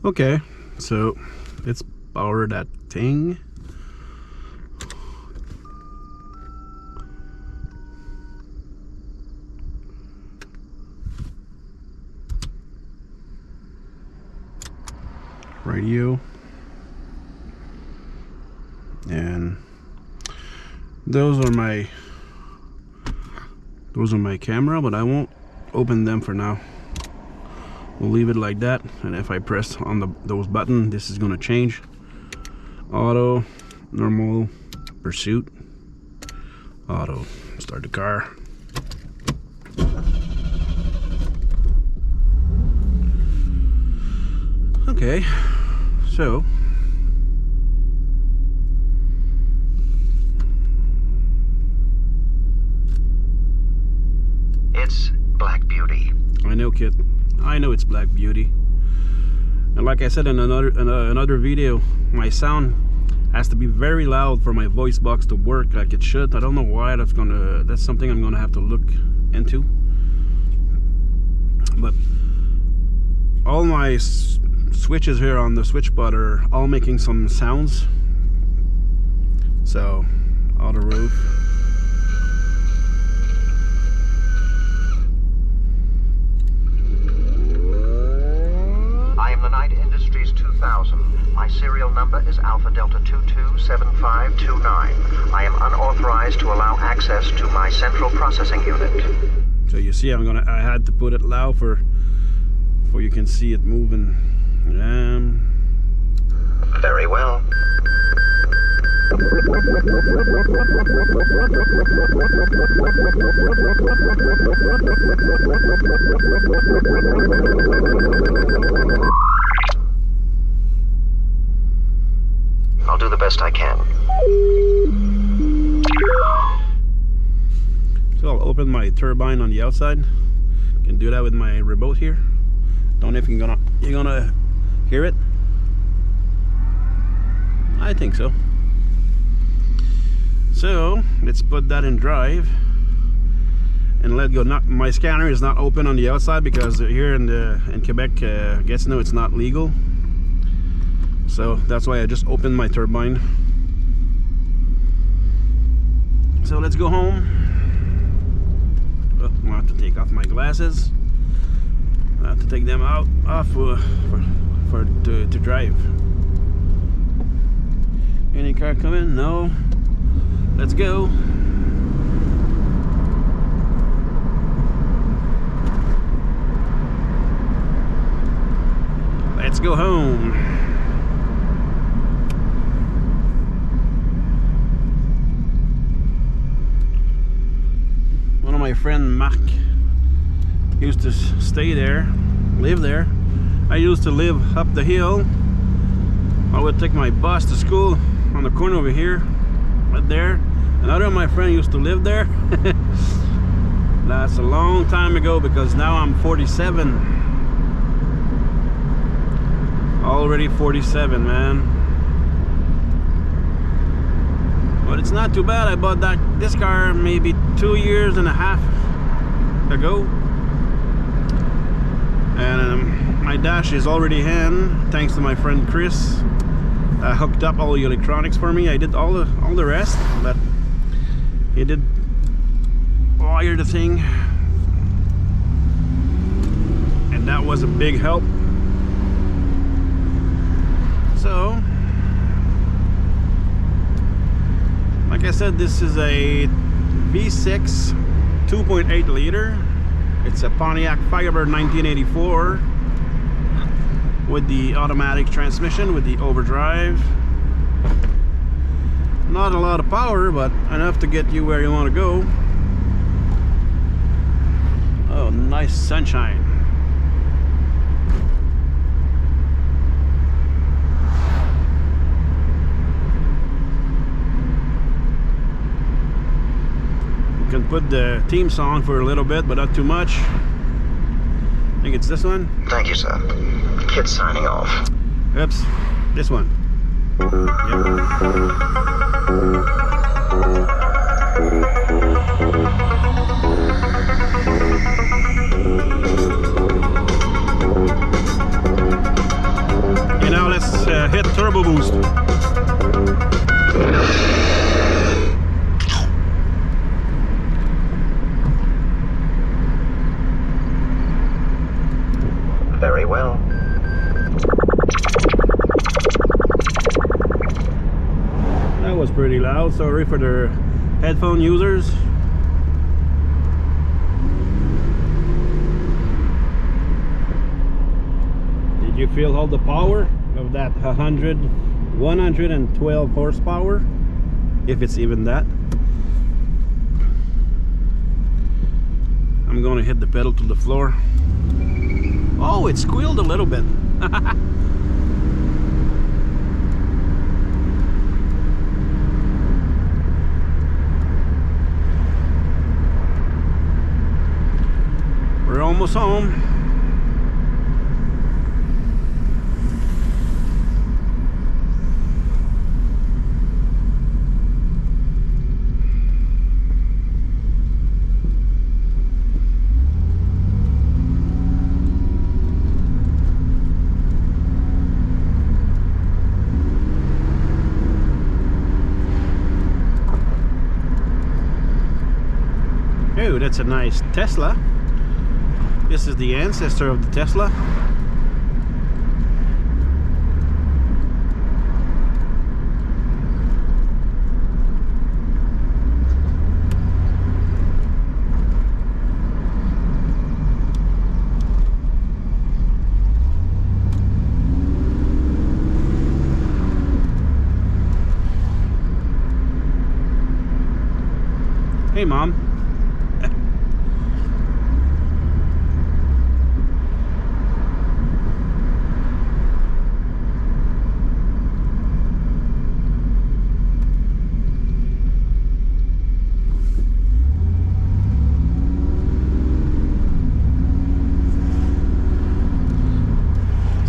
Okay, so let's power that thing. Radio. And those are my camera, but I won't open them for now. We'll leave it like that, and if I press on those buttons, this is going to change. Auto, normal, pursuit, auto. Start the car. Okay, so it's Black Beauty. I know, KITT. I know it's Black Beauty. And like I said in another video, my sound has to be very loud for my voice box to work like it should. I don't know why. That's something I'm gonna have to look into. But all my switches here on the switch pod are all making some sounds. So, auto roof. I am the Night Industries 2000. My serial number is Alpha Delta 227529. I am unauthorized to allow access to my central processing unit. So you see, I had to put it loud for you can see it moving. Very well. I'll do the best I can. So I'll open my turbine on the outside. Can do that with my remote here. Don't know if you're gonna hear it. I think so. So let's put that in drive and let go. My scanner is not open on the outside because here in Quebec, Gatineau, it's not legal. So that's why I just opened my turbine. So let's go home. Oh, I'll have to take off my glasses. I have to take them off to drive. Any car coming? No. Let's go. Let's go home. One of my friend Mark used to stay there, live there. I used to live up the hill. I would take my bus to school on the corner over here, right there. Another of my friends used to live there. That's a long time ago because now I'm 47. Already 47, man. But it's not too bad. I bought this car maybe 2.5 years ago. And my dash is already in, thanks to my friend Chris. Hooked up all the electronics for me. I did all the rest, but he did wire the thing, and that was a big help. So, like I said, this is a V6 2.8 liter. It's a Pontiac Firebird 1984 with the automatic transmission with the overdrive. Not a lot of power, but enough to get you where you want to go. Oh, nice sunshine. You can put the theme song for a little bit, but not too much. I think it's this one. Thank you, sir. KITT signing off. Oops, this one. Yep. loud. Sorry for the headphone users. Did you feel all the power of that 112 horsepower? If it's even that. I'm gonna hit the pedal to the floor. Oh, it squealed a little bit. We're almost home. Oh, that's a nice Tesla. This is the ancestor of the Tesla. Hey, Mom.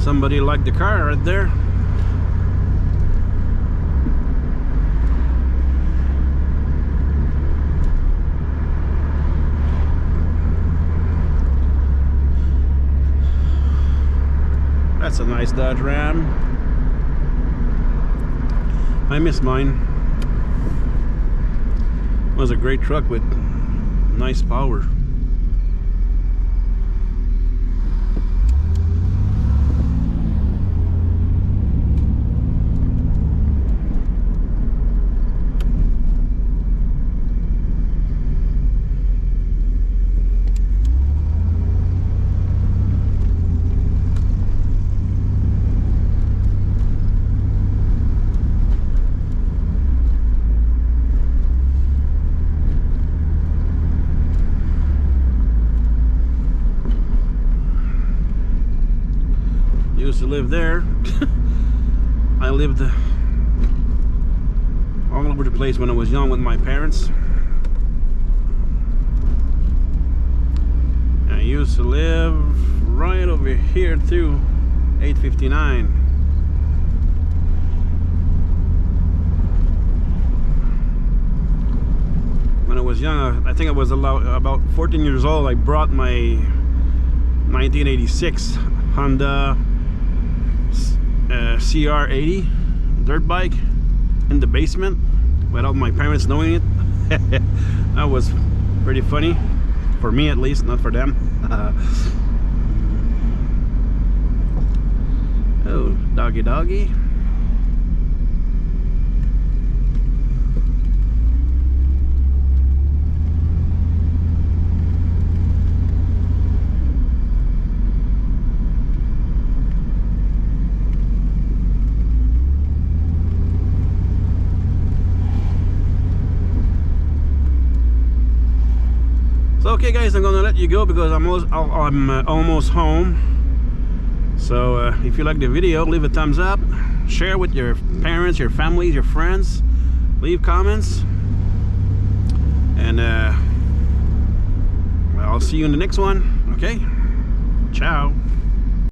Somebody liked the car right there. That's a nice Dodge Ram. I miss mine. It was a great truck with nice power. Used to live there. I lived all over the place when I was young with my parents. I used to live right over here too, 859. When I was young, I think I was about 14 years old, I brought my 1986 Honda CR80 dirt bike in the basement without my parents knowing it. That was pretty funny for me, at least, not for them. Oh, doggy doggy. So okay guys, I'm gonna let you go because I'm almost home. So if you like the video, leave a thumbs up, share with your parents, your families, your friends, leave comments, and I'll see you in the next one. Okay, ciao.